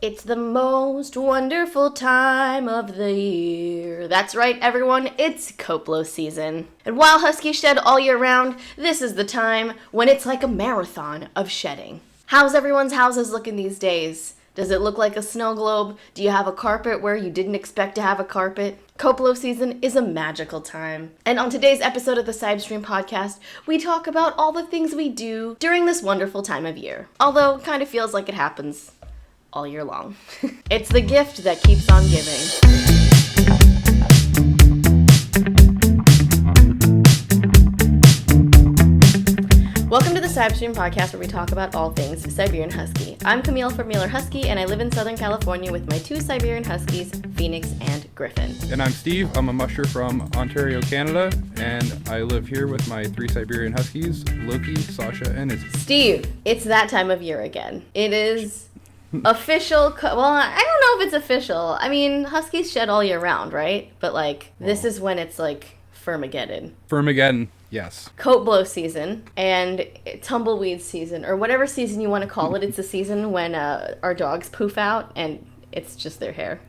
It's the most wonderful time of the year. That's right, everyone, it's Coplo season. And while Huskies shed all year round, this is the time when it's like a marathon of shedding. How's everyone's houses looking these days? Does it look like a snow globe? Do you have a carpet where you didn't expect to have a carpet? Coplo season is a magical time. And on today's episode of the Sibe-Stream Podcast, we talk about all the things we do during this wonderful time of year. Although, it kind of feels like it happens all year long. It's the gift that keeps on giving. Welcome to the Sibe-Stream Podcast, where we talk about all things Siberian Husky. I'm Camille from Meeler Husky, and I live in Southern California with my two Siberian Huskies, Phoenix and Gryphon. And I'm Steve. I'm a musher from Ontario, Canada, and I live here with my three Siberian Huskies, Loki, Sasha, and Izzy. Steve, it's that time of year again. It is official. Well, I don't know if it's official. I mean, Huskies shed all year round, right? But, this is when it's, Firmageddon. Firmageddon, yes. Coat blow season and tumbleweed season, or whatever season you want to call it. It's the season when our dogs poof out, and it's just their hair.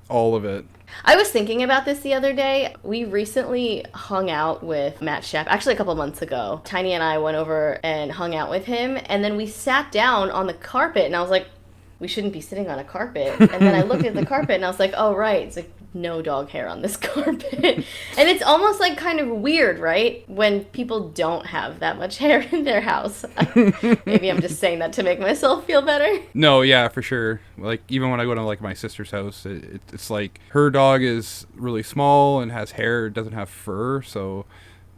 All of it. I was thinking about this the other day. We recently hung out with Matt Shepp, actually a couple months ago. Tiny and I went over and hung out with him, and then we sat down on the carpet, and I was like, we shouldn't be sitting on a carpet. And then I looked at the carpet, and I was like, oh, right, it's like no dog hair on this carpet. And it's almost kind of weird, right? When people don't have that much hair in their house. Maybe I'm just saying that to make myself feel better. No, yeah, for sure. Even when I go to my sister's house, it's like her dog is really small and has hair, doesn't have fur, so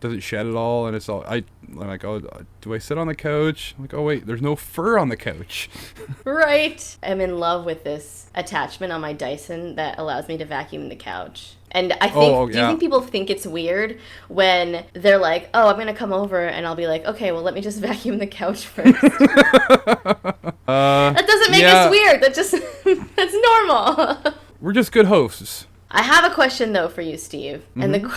doesn't shed at all, and it's all I'm like, oh, do I sit on the couch? I'm like, oh wait, there's no fur on the couch. Right. I'm in love with this attachment on my Dyson that allows me to vacuum the couch. And I think, do you think people think it's weird when they're like, oh, I'm going to come over, and I'll be like, okay, well, let me just vacuum the couch first. That doesn't make us weird. That's normal. We're just good hosts. I have a question, though, for you, Steve. Mm-hmm. And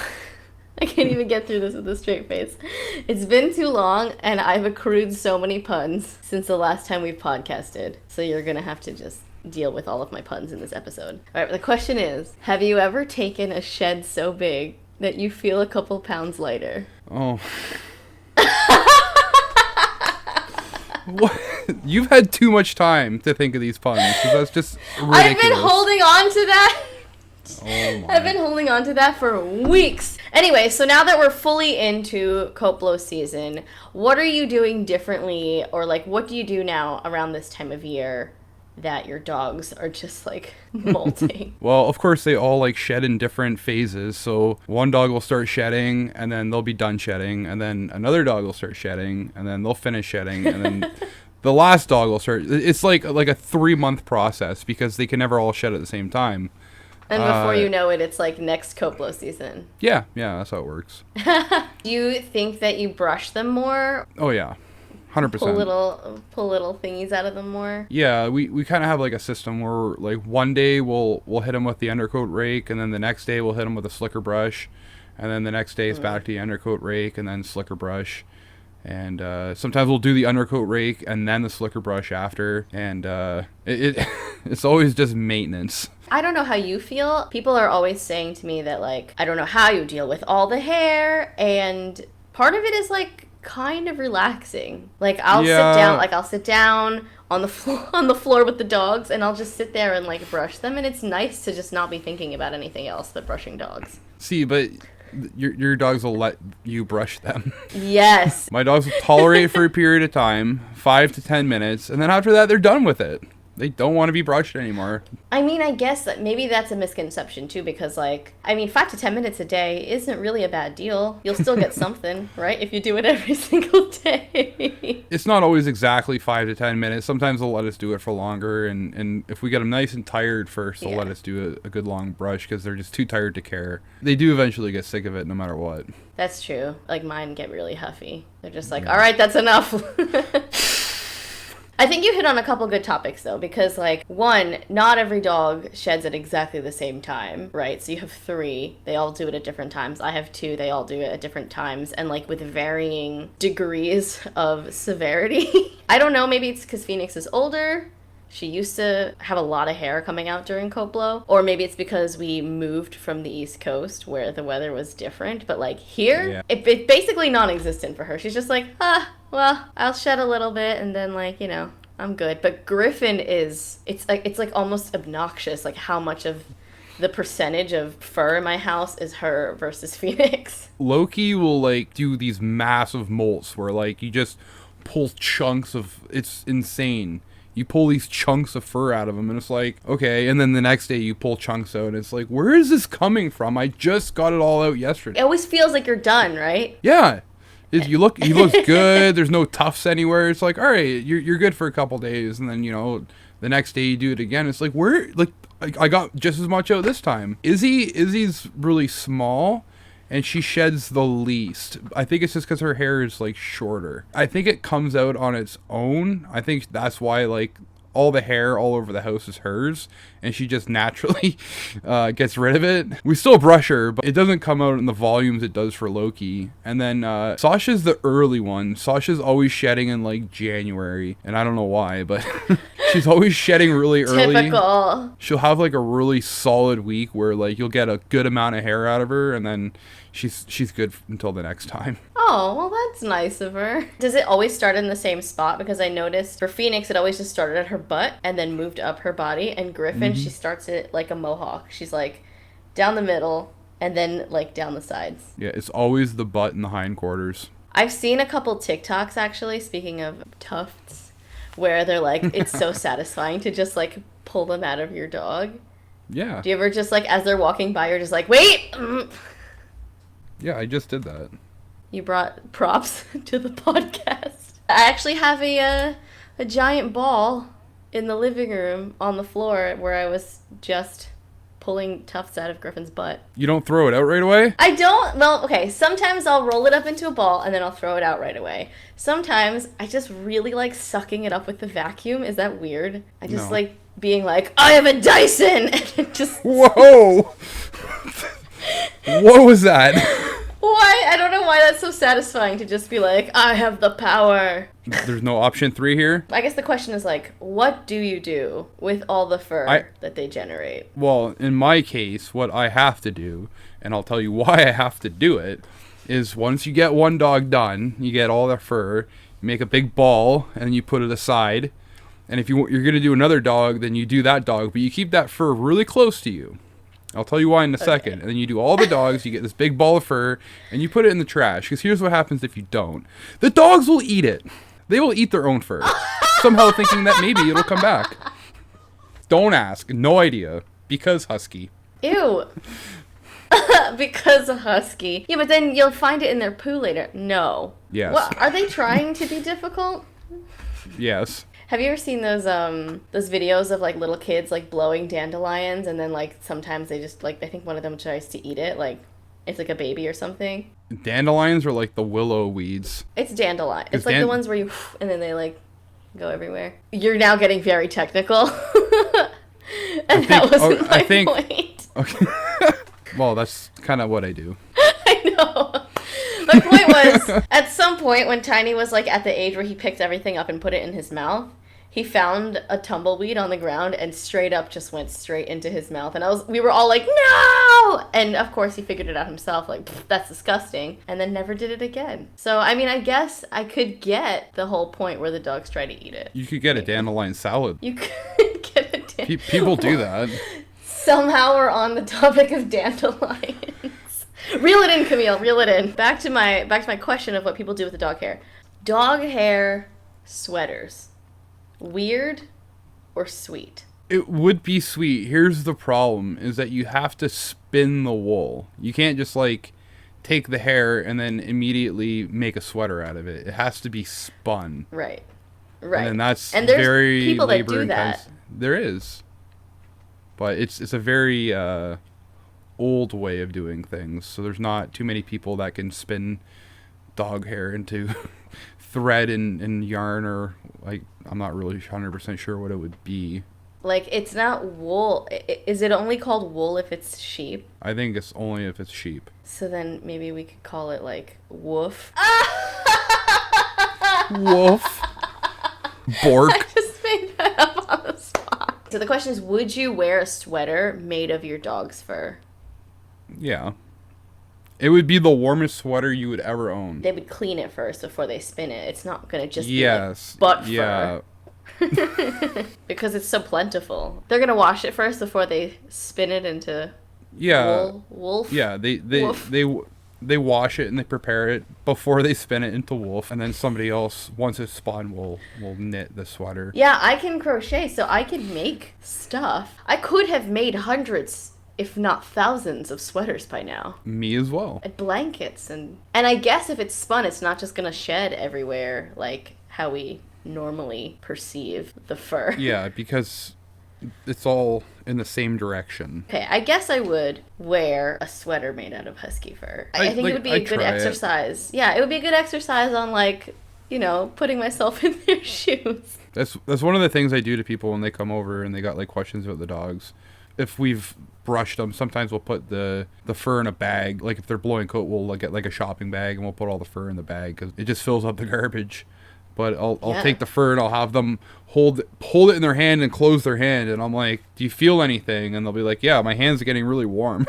I can't even get through this with a straight face. It's been too long, and I've accrued so many puns since the last time we've podcasted. So you're going to have to just deal with all of my puns in this episode. All right, the question is, have you ever taken a shed so big that you feel a couple pounds lighter? Oh. What? You've had too much time to think of these puns, because that's just ridiculous. I've been holding on to that. I've been holding on to that for weeks. Anyway, so now that we're fully into coat blow season, what are you doing differently, or what do you do now around this time of year that your dogs are just molting? Well, of course they all shed in different phases. So one dog will start shedding, and then they'll be done shedding, and then another dog will start shedding, and then they'll finish shedding, and then the last dog will start. It's like a 3-month process, because they can never all shed at the same time. And before you know it, it's next coat blow season. Yeah, that's how it works. Do you think that you brush them more? Oh yeah, 100%. Pull little thingies out of them more? Yeah, we kind of have a system where one day we'll hit them with the undercoat rake, and then the next day we'll hit them with a slicker brush, and then the next day it's back to the undercoat rake and then slicker brush. And sometimes we'll do the undercoat rake and then the slicker brush after, and it's always just maintenance. I don't know how you feel. People are always saying to me that I don't know how you deal with all the hair, and part of it is kind of relaxing. I'll sit down on the floor with the dogs, and I'll just sit there and brush them, and it's nice to just not be thinking about anything else but brushing dogs. See, but your dogs will let you brush them. Yes. My dogs will tolerate it for a period of time, 5 to 10 minutes, and then after that, they're done with it. They don't want to be brushed anymore. I mean, I guess that maybe that's a misconception, too, because, 5 to 10 minutes a day isn't really a bad deal. You'll still get something, right, if you do it every single day. It's not always exactly 5 to 10 minutes. Sometimes they'll let us do it for longer, and if we get them nice and tired first, they'll let us do a good long brush, because they're just too tired to care. They do eventually get sick of it no matter what. That's true. Mine get really huffy. They're just all right, that's enough. I think you hit on a couple good topics, though, because, one, not every dog sheds at exactly the same time, right? So you have 3. They all do it at different times. I have 2. They all do it at different times, and, with varying degrees of severity. I don't know. Maybe it's because Phoenix is older. She used to have a lot of hair coming out during coat blow, or maybe it's because we moved from the East Coast where the weather was different, but like here, it's basically non-existent for her. She's just like, well, I'll shed a little bit and then like, I'm good. But Gryphon it's like almost obnoxious, like how much of the percentage of fur in my house is her versus Phoenix. Loki will like do these massive molts where like you just pull chunks of, it's insane. You pull these chunks of fur out of them, and it's like, okay. And then the next day you pull chunks out, and it's like, where is this coming from? I just got it all out yesterday. It always feels like you're done, right? Yeah. He looks good. There's no tufts anywhere. It's like, all right, you're good for a couple days, and then the next day you do it again. It's like, where, like, I got just as much out this time. Izzy's really small, and she sheds the least. I think it's just because her hair is like shorter. I think it comes out on its own. I think that's why like all the hair all over the house is hers, and she just naturally gets rid of it. We still brush her, but it doesn't come out in the volumes it does for Loki. And then Sasha's the early one. Sasha's always shedding in like January, and I don't know why, but she's always shedding really early. Typical. She'll have like a really solid week where like you'll get a good amount of hair out of her, and then she's good until the next time. Oh, well, that's nice of her. Does it always start in the same spot? Because I noticed for Phoenix, it always just started at her butt and then moved up her body. And Gryphon, she starts it like a mohawk. She's like down the middle and then like down the sides. Yeah, it's always the butt and the hindquarters. I've seen a couple TikToks, actually, speaking of tufts, where they're like, it's so satisfying to just like pull them out of your dog. Yeah. Do you ever just like, as they're walking by, you're just like, wait! Yeah, I just did that. You brought props to the podcast. I actually have a giant ball in the living room on the floor where I was just pulling tufts out of Gryphon's butt. You don't throw it out right away? I don't. Well, okay, sometimes I'll roll it up into a ball and then I'll throw it out right away. Sometimes I just really like sucking it up with the vacuum. Is that weird? I just like being like, I have a Dyson! And it just... Whoa! What was that? Why? I don't know why that's so satisfying to just be like, I have the power. There's no option 3 here? I guess the question is like, what do you do with all the fur that they generate? Well, in my case, what I have to do, and I'll tell you why I have to do it, is once you get one dog done, you get all the fur, you make a big ball, and then you put it aside. And if you're going to do another dog, then you do that dog, but you keep that fur really close to you. I'll tell you why in a second. And then you do all the dogs, you get this big ball of fur, and you put it in the trash. Because here's what happens if you don't. The dogs will eat it. They will eat their own fur. Somehow thinking that maybe it'll come back. Don't ask. No idea. Because Husky. Ew. Because of Husky. Yeah, but then you'll find it in their poo later. No. Yes. What, are they trying to be difficult? Yes. Have you ever seen those videos of like little kids like blowing dandelions, and then like sometimes they just like, I think one of them tries to eat it, like it's like a baby or something? Dandelions are like the willow weeds. It's dandelion. It's like the ones where you and then they like go everywhere. You're now getting very technical. And that wasn't my point. Okay. Well, that's kind of what I do. I know. My point was, at some point when Tiny was like at the age where he picked everything up and put it in his mouth, he found a tumbleweed on the ground and straight up just went straight into his mouth. And we were all like, no! And of course he figured it out himself, like, that's disgusting. And then never did it again. So, I mean, I guess I could get the whole point where the dogs try to eat it. You could get a dandelion salad. You could get a dandelion. People do that. Somehow we're on the topic of dandelions. Reel it in, Camille. Reel it in. Back to my question of what people do with the dog hair. Dog hair sweaters. Weird or sweet? It would be sweet. Here's the problem, is that you have to spin the wool. You can't just like take the hair and then immediately make a sweater out of it. It has to be spun. Right. And that's and there's very people that do labor-intensive. There is. But it's a very old way of doing things. So there's not too many people that can spin dog hair into thread and yarn, or like, I'm not really 100% sure what it would be. Like, it's not wool. Is it only called wool if it's sheep? I think it's only if it's sheep. So then maybe we could call it like woof. Woof. Bork. I just made that up on the So the question is, would you wear a sweater made of your dog's fur? Yeah. It would be the warmest sweater you would ever own. They would clean it first before they spin it. It's not going to just be like butt fur. Because it's so plentiful. They're going to wash it first before they spin it into wolf. Yeah, they wash it and they prepare it before they spin it into wolf, and then somebody else, once it's spun, will knit the sweater. Yeah, I can crochet, so I can make stuff. I could have made hundreds, if not thousands, of sweaters by now. Me as well. And blankets, and I guess if it's spun, it's not just gonna shed everywhere like how we normally perceive the fur. Yeah, because it's all in the same direction. Okay, I guess I would wear a sweater made out of husky fur. I think it would be a good exercise. Yeah, it would be a good exercise on, like, you know, putting myself in their shoes. That's one of the things I do to people when they come over and they got like questions about the dogs. If we've brushed them, sometimes we'll put the fur in a bag. Like if they're blowing coat, we'll get like a shopping bag and we'll put all the fur in the bag because it just fills up the garbage. But I'll take the fur and I'll have them hold it in their hand and close their hand, and I'm like, do you feel anything? And they'll be like, yeah, my hands are getting really warm.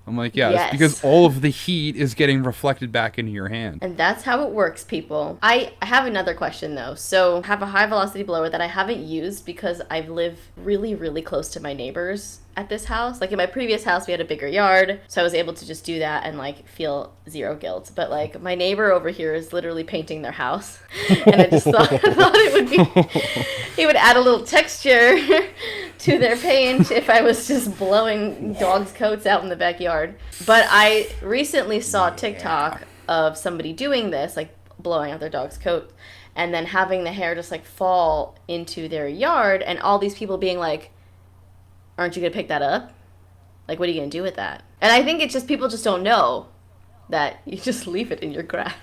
I'm like, yeah, yes. It's because all of the heat is getting reflected back into your hand. And that's how it works, people. I have another question, though. So I have a high-velocity blower that I haven't used because I live really, really close to my neighbors at this house. Like, in my previous house, we had a bigger yard, so I was able to just do that and, like, feel zero guilt. But, like, my neighbor over here is literally painting their house. And I just thought it would be... He would add a little texture to their paint if I was just blowing dogs' coats out in the backyard. But I recently saw TikTok of somebody doing this, like blowing out their dog's coat, and then having the hair just like fall into their yard, and all these people being like, aren't you going to pick that up? Like, what are you going to do with that? And I think it's just people just don't know that you just leave it in your grass.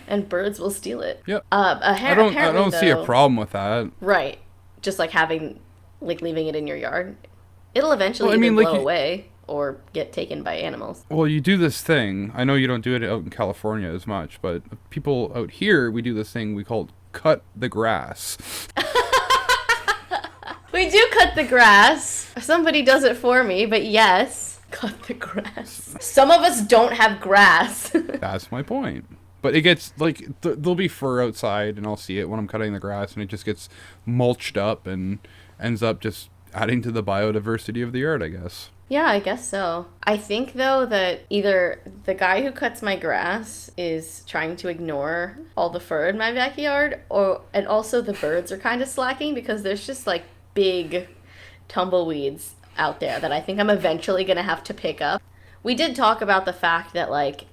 And birds will steal it. Yep. I don't see a problem with that. Right. Just like leaving it in your yard. It'll eventually blow away or get taken by animals. Well, you do this thing. I know you don't do it out in California as much, but people out here, we do this thing we call cut the grass. We do cut the grass. Somebody does it for me, but yes, cut the grass. Some of us don't have grass. That's my point. But it gets, like, there'll be fur outside, and I'll see it when I'm cutting the grass, and it just gets mulched up and ends up just adding to the biodiversity of the yard, I guess. Yeah, I guess so. I think, though, that either the guy who cuts my grass is trying to ignore all the fur in my backyard, and also the birds are kind of slacking because there's just, like, big tumbleweeds out there that I think I'm eventually going to have to pick up. We did talk about the fact that, like,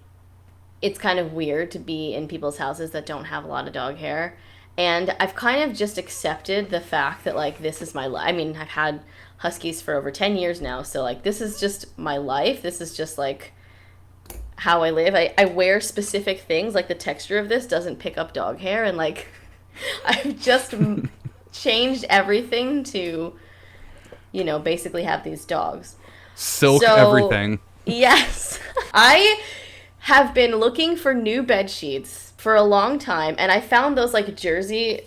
it's kind of weird to be in people's houses that don't have a lot of dog hair. And I've kind of just accepted the fact that, like, this is my life. I mean, I've had Huskies for over 10 years now. So, like, this is just my life. This is just, like, how I live. I wear specific things. Like, the texture of this doesn't pick up dog hair. And, like, I've just changed everything to, you know, basically have these dogs. Silk everything. Yes. I have been looking for new bed sheets for a long time, and I found those like jersey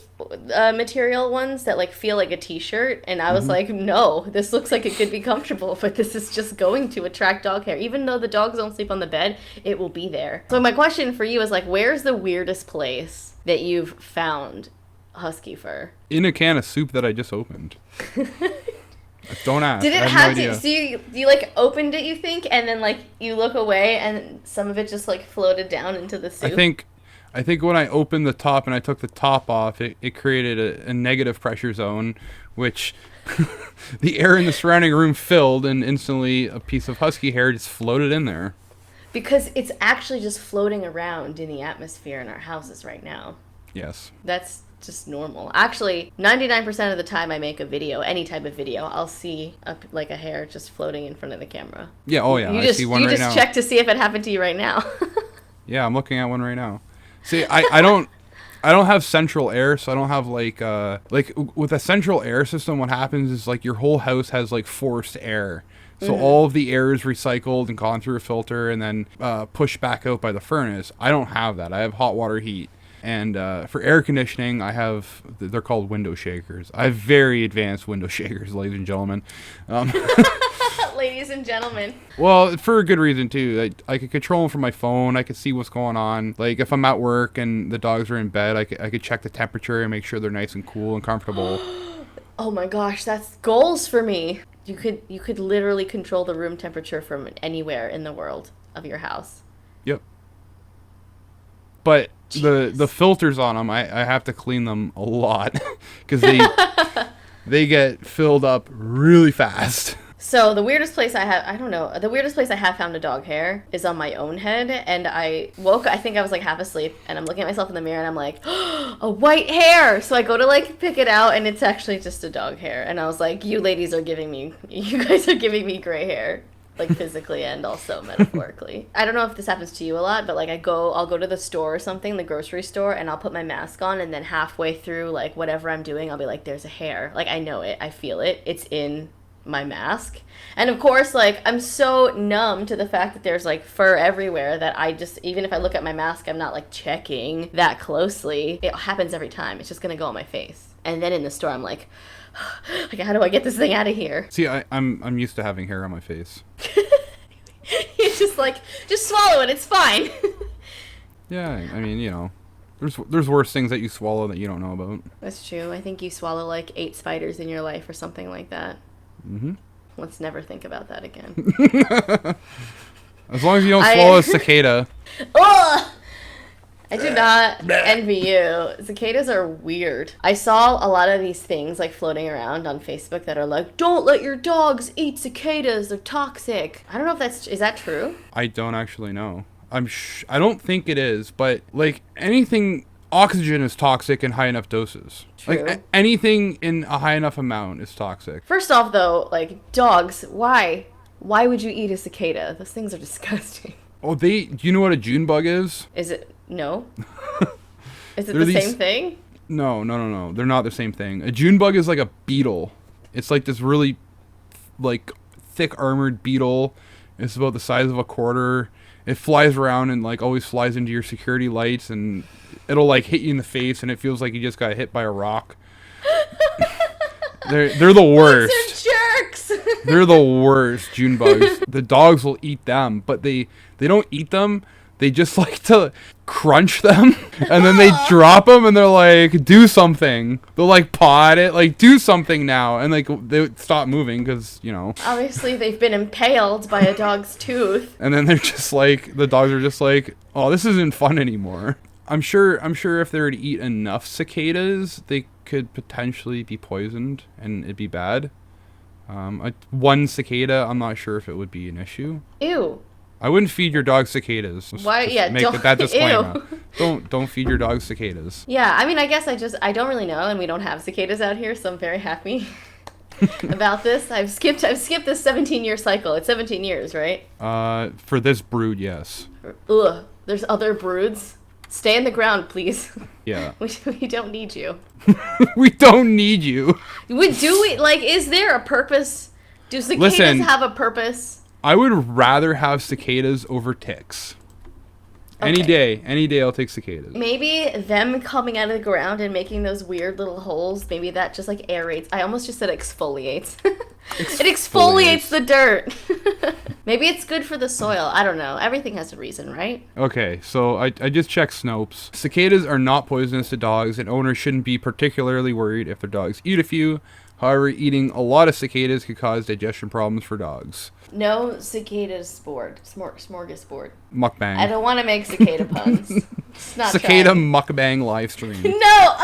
material ones that like feel like a t-shirt, and I was like, no, this looks like it could be comfortable, but this is just going to attract dog hair. Even though the dogs don't sleep on the bed, it will be there. So my question for you is, like, where's the weirdest place that you've found husky fur? In a can of soup that I just opened. Don't ask. Did it have to? So you like opened it, you think, and then like you look away, and some of it just like floated down into the soup? I think when I opened the top and I took the top off, it created a negative pressure zone, which the air in the surrounding room filled, and instantly a piece of husky hair just floated in there. Because it's actually just floating around in the atmosphere in our houses right now. Yes. That's just normal. Actually, 99% of the time I make a video, any type of video, I'll see like a hair just floating in front of the camera. Yeah, oh yeah, I see one right now. You just check to see if it happened to you right now. Yeah, I'm looking at one right now. See, I don't have central air, so I don't have like with a central air system, what happens is like your whole house has like forced air. So all of the air is recycled and gone through a filter and then pushed back out by the furnace. I don't have that. I have hot water heat. And for air conditioning, they're called window shakers. I have very advanced window shakers, ladies and gentlemen. Ladies and gentlemen. Well, for a good reason, too. I could control them from my phone. I could see what's going on. Like, if I'm at work and the dogs are in bed, I could check the temperature and make sure they're nice and cool and comfortable. Oh my gosh, that's goals for me. You could literally control the room temperature from anywhere in the world of your house. Yep. But the filters on them, I have to clean them a lot because they get filled up really fast. So the weirdest place the weirdest place I have found a dog hair is on my own head, and I think I was like half asleep, and I'm looking at myself in the mirror, and I'm like, oh, a white hair! So I go to like pick it out, and it's actually just a dog hair, and I was like, you guys are giving me gray hair. Like physically and also metaphorically. I don't know if this happens to you a lot, but like I'll go to the store or something, the grocery store, and I'll put my mask on, and then halfway through like whatever I'm doing, I'll be like, there's a hair. Like I know it, I feel it, it's in my mask. And of course, like I'm so numb to the fact that there's like fur everywhere that I just, even if I look at my mask, I'm not like checking that closely. It happens every time. It's just gonna go on my face. And then in the store, I'm like, how do I get this thing out of here? See, I'm used to having hair on my face. It's just like, just swallow it, it's fine. Yeah, I mean, there's worse things that you swallow that you don't know about. That's true. I think you swallow like 8 spiders in your life or something like that. Mm-hmm. Let's never think about that again. As long as you don't swallow a cicada. Ugh! I do not envy you. Cicadas are weird. I saw a lot of these things like floating around on Facebook that are like, don't let your dogs eat cicadas, they're toxic. I don't know if is that true? I don't actually know. I don't think it is, but like anything, oxygen is toxic in high enough doses. True. Like anything in a high enough amount is toxic. First off though, like dogs, why? Why would you eat a cicada? Those things are disgusting. Oh, do you know what a June bug is? Is it? No. Is it same thing? No. They're not the same thing. A June bug is like a beetle. It's like this really, like, thick armored beetle. It's about the size of a quarter. It flies around and like always flies into your security lights, and it'll like hit you in the face, and it feels like you just got hit by a rock. They're the worst. Those are jerks. They're the worst, June bugs. The dogs will eat them, but they don't eat them. They just like to crunch them, and then they drop them, and they're like, do something. They'll like paw at it, like, do something now. And like, they stop moving because, Obviously, they've been impaled by a dog's tooth. And then they're just like, the dogs are just like, oh, this isn't fun anymore. I'm sure if they were to eat enough cicadas, they could potentially be poisoned, and it'd be bad. One cicada, I'm not sure if it would be an issue. Ew. I wouldn't feed your dog cicadas. Why? Yeah, make that disclaimer. Don't feed your dog cicadas. Yeah, I mean, I guess I don't really know, and we don't have cicadas out here, so I'm very happy about this. I've skipped this 17-year cycle. It's 17 years, right? For this brood, yes. Ugh. There's other broods. Stay in the ground, please. Yeah. We don't need you. We don't need you. Is there a purpose? Do cicadas have a purpose? I would rather have cicadas over ticks. Okay. Any day I'll take cicadas. Maybe them coming out of the ground and making those weird little holes, maybe that just like aerates. I almost just said exfoliates. It exfoliates the dirt. Maybe it's good for the soil. I don't know. Everything has a reason, right? Okay, so I just checked Snopes. Cicadas are not poisonous to dogs, and owners shouldn't be particularly worried if their dogs eat a few. However, eating a lot of cicadas could cause digestion problems for dogs. No cicadas smorgasbord. Mukbang. I don't want to make cicada puns. It's not cicada mukbang live stream. No!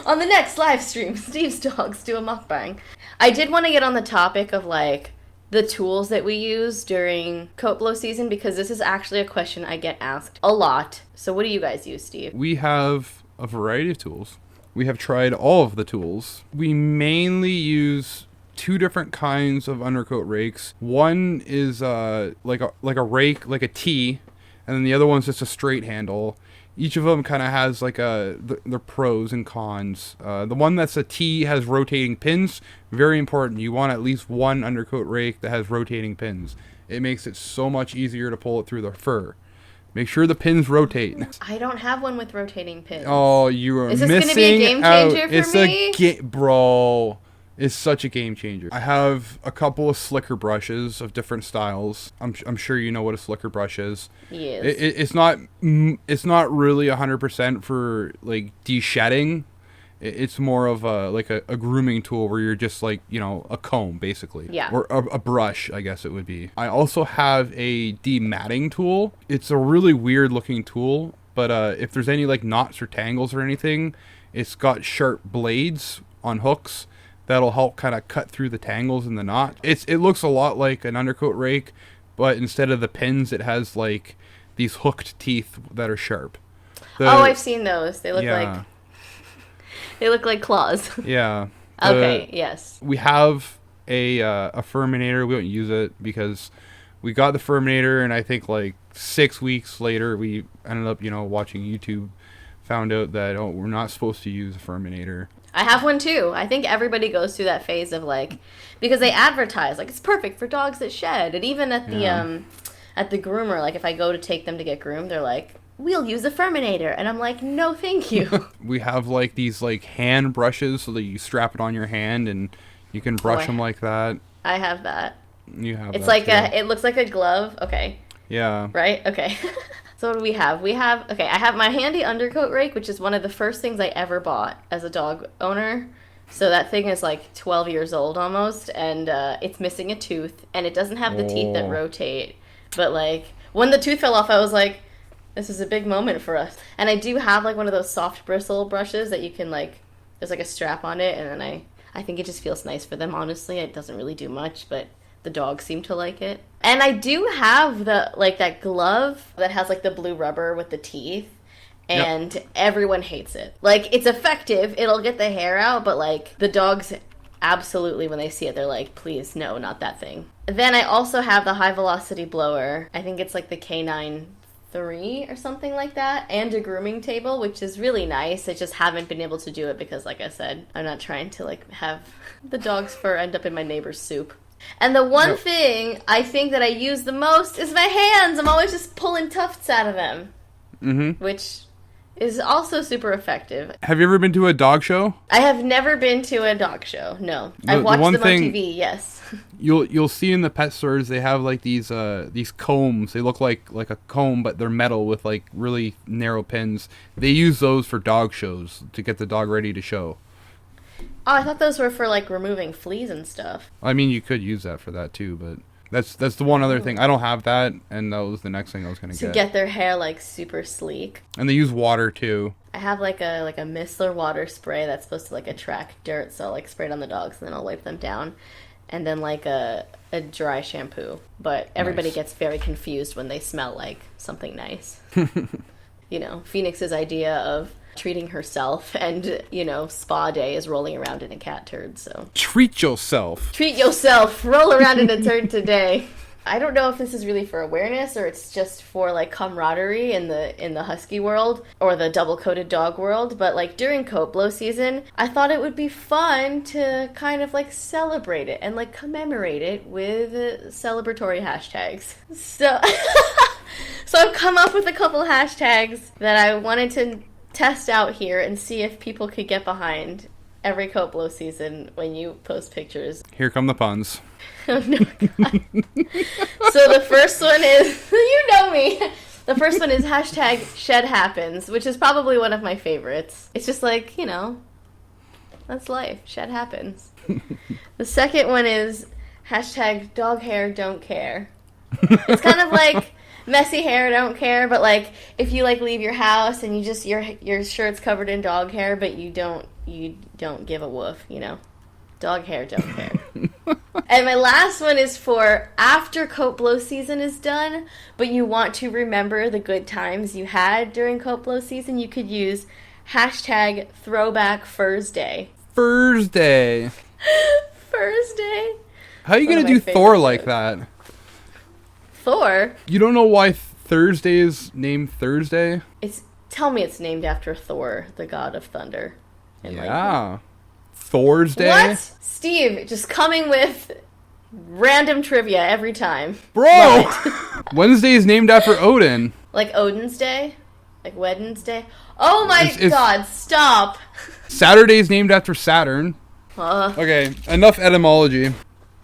On the next live stream, Steve's dogs do a mukbang. I did want to get on the topic of like the tools that we use during coat blow season, because this is actually a question I get asked a lot. So what do you guys use, Steve? We have a variety of tools. We have tried all of the tools. We mainly use 2 different kinds of undercoat rakes. One is like a rake, like a T, and then the other one's just a straight handle. Each of them kind of has like their pros and cons. The one that's a T has rotating pins. Very important. You want at least one undercoat rake that has rotating pins. It makes it so much easier to pull it through the fur. Make sure the pins rotate. I don't have one with rotating pins. Oh, you are missing out. Is this going to be a game changer for me? Bro, it's such a game changer. I have a couple of slicker brushes of different styles. I'm sure you know what a slicker brush is. Yes. It's not really 100% for like de-shedding. It's more of a grooming tool where you're just like, you know, a comb basically. Yeah. Or a brush, I guess it would be. I also have a dematting tool. It's a really weird looking tool, but if there's any like knots or tangles or anything, it's got sharp blades on hooks that'll help kind of cut through the tangles and the knot. It looks a lot like an undercoat rake, but instead of the pins, it has like these hooked teeth that are sharp. I've seen those. They look like... They look like claws. Yeah. Okay, yes. We have a Furminator. We don't use it because we got the Furminator, and I think like 6 weeks later, we ended up, you know, watching YouTube, found out that, we're not supposed to use a Furminator. I have one too. I think everybody goes through that phase of like, because they advertise, like, it's perfect for dogs that shed. And even at the groomer, like if I go to take them to get groomed, they're like, we'll use a Furminator. And I'm like, no, thank you. We have like these like hand brushes so that you strap it on your hand and you can brush them like that. I have that. You have it's that like too. it looks like a glove. Okay. Yeah. Right? Okay. So what do we have? Okay, I have my handy undercoat rake, which is one of the first things I ever bought as a dog owner. So that thing is like 12 years old almost, and it's missing a tooth, and it doesn't have the teeth that rotate. But like, when the tooth fell off, I was like, this is a big moment for us. And I do have like one of those soft bristle brushes that you can like, there's like a strap on it, and then I think it just feels nice for them, honestly. It doesn't really do much, but the dogs seem to like it. And I do have that glove that has like the blue rubber with the teeth, and everyone hates it. Like, it's effective, it'll get the hair out, but like the dogs absolutely, when they see it, they're like, please, no, not that thing. Then I also have the high velocity blower. I think it's like the K9 3 or something like that, and a grooming table, which is really nice. I just haven't been able to do it because, like I said, I'm not trying to like have the dog's fur end up in my neighbor's soup. And the one thing I think that I use the most is my hands. I'm always just pulling tufts out of them, which is also super effective. Have you ever been to a dog show? I have never been to a dog show. No, I've watched them on TV. Yes. You'll see in the pet stores they have like these combs. They look like a comb, but they're metal with like really narrow pins. They use those for dog shows to get the dog ready to show. Oh, I thought those were for like removing fleas and stuff. I mean, you could use that for that too, but that's the one other thing. I don't have that, and that was the next thing I was gonna get. To get their hair like super sleek. And they use water too. I have like a Meeler water spray that's supposed to like attract dirt, so I'll like spray it on the dogs and then I'll wipe them down. And then like a dry shampoo. But everybody gets very confused when they smell like something nice. You know, Phoenix's idea of treating herself, and, you know, spa day is rolling around in a cat turd, so. Treat yourself. Treat yourself. Roll around in a turd today. I don't know if this is really for awareness or it's just for like camaraderie in the Husky world or the double-coated dog world, but like during coat blow season, I thought it would be fun to kind of like celebrate it and like commemorate it with celebratory hashtags. So I've come up with a couple hashtags that I wanted to test out here and see if people could get behind every coat blow season when you post pictures. Here come the puns. Oh, no, God. So the first one is, you know me. The first one is hashtag shed happens, which is probably one of my favorites. It's just like, you know, that's life. Shed happens. The second one is hashtag dog hair don't care. It's kind of like messy hair don't care, but like if you like leave your house and you just your shirt's covered in dog hair, but you don't give a woof, you know. Dog hair don't care. And my last one is for after coat blow season is done, but you want to remember the good times you had during coat blow season, you could use hashtag throwback Furs Day. Furs Day. Furs Day. How are you going to do Thor like that? Thor? You don't know why Thursday is named Thursday? Tell me it's named after Thor, the god of thunder. Yeah. Thor's Day? What? Steve, just coming with random trivia every time. Bro! Wednesday is named after Odin. Like Odin's Day? Like Wednesday? Oh my god, stop! Saturday's named after Saturn. Okay, enough etymology.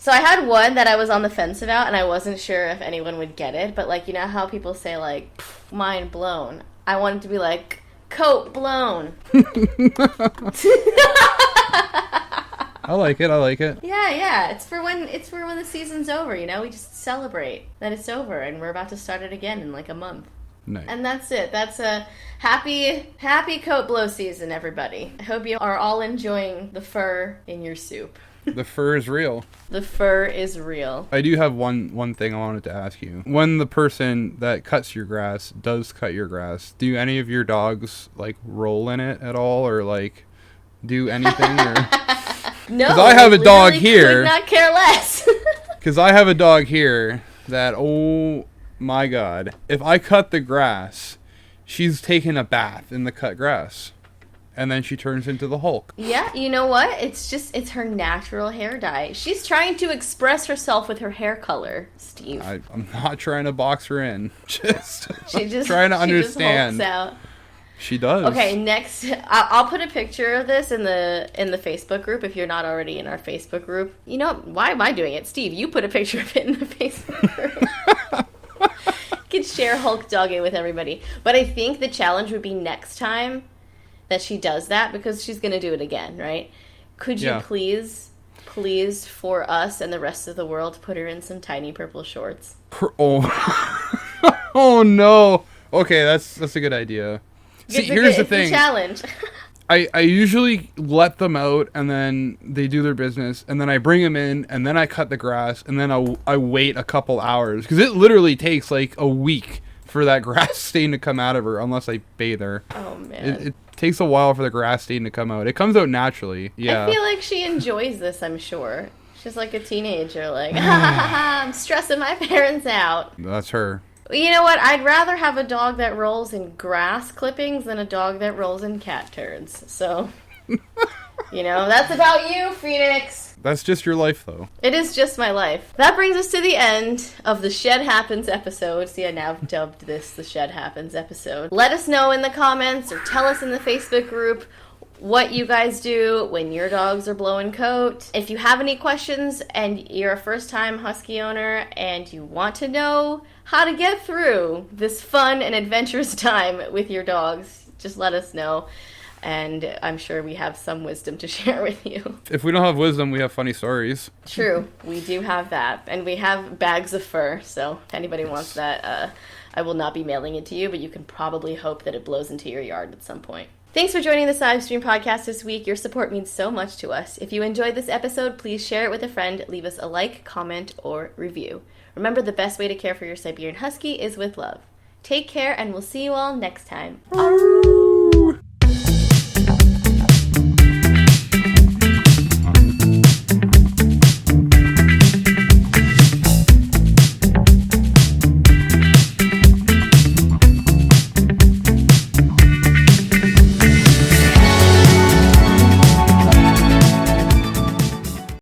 So I had one that I was on the fence about, and I wasn't sure if anyone would get it, but like, you know how people say like, mind blown? I wanted to be like, coat blown. I like it. Yeah. It's for when the season's over, you know? We just celebrate that it's over and we're about to start it again in like a month. Nice. And that's it. That's a happy coat blow season, everybody. I hope you are all enjoying the fur in your soup. The fur is real. The fur is real. I do have one thing I wanted to ask you. When the person that cuts your grass does cut your grass, do any of your dogs like roll in it at all, or like do anything? Or no, because I have a dog here. Could not care less. Because I have a dog here that, oh my god, if I cut the grass, she's taking a bath in the cut grass. And then she turns into the Hulk. Yeah, you know what? It's her natural hair dye. She's trying to express herself with her hair color, Steve. I'm not trying to box her in. She just trying to understand. Just hulks out. She does. Okay, next, I'll put a picture of this in the Facebook group if you're not already in our Facebook group. You know, why am I doing it? Steve, you put a picture of it in the Facebook group. You can share Hulk Doggy with everybody. But I think the challenge would be next time that she does that, because she's going to do it again, right? Could you please, for us and the rest of the world, put her in some tiny purple shorts? Oh no. Okay, that's a good idea. See, here's the thing. It's a challenge. I usually let them out, and then they do their business, and then I bring them in, and then I cut the grass, and then I wait a couple hours, because it literally takes like a week for that grass stain to come out of her, unless I bathe her. Oh man. It takes a while for the grass stain to come out. It comes out naturally. Yeah. I feel like she enjoys this, I'm sure. She's like a teenager, like, I'm stressing my parents out. That's her. You know what? I'd rather have a dog that rolls in grass clippings than a dog that rolls in cat turds. So, you know, that's about you, Phoenix. That's just your life, though. It is just my life. That brings us to the end of the Shed Happens episode. See, I now dubbed this the Shed Happens episode. Let us know in the comments or tell us in the Facebook group what you guys do when your dogs are blowing coat. If you have any questions and you're a first-time Husky owner and you want to know how to get through this fun and adventurous time with your dogs, just let us know. And I'm sure we have some wisdom to share with you. If we don't have wisdom, we have funny stories. True, we do have that. And we have bags of fur, so if anybody wants that, I will not be mailing it to you, but you can probably hope that it blows into your yard at some point. Thanks for joining the Sibe-Stream Podcast this week. Your support means so much to us. If you enjoyed this episode, please share it with a friend, leave us a like, comment, or review. Remember, the best way to care for your Siberian Husky is with love. Take care, and we'll see you all next time.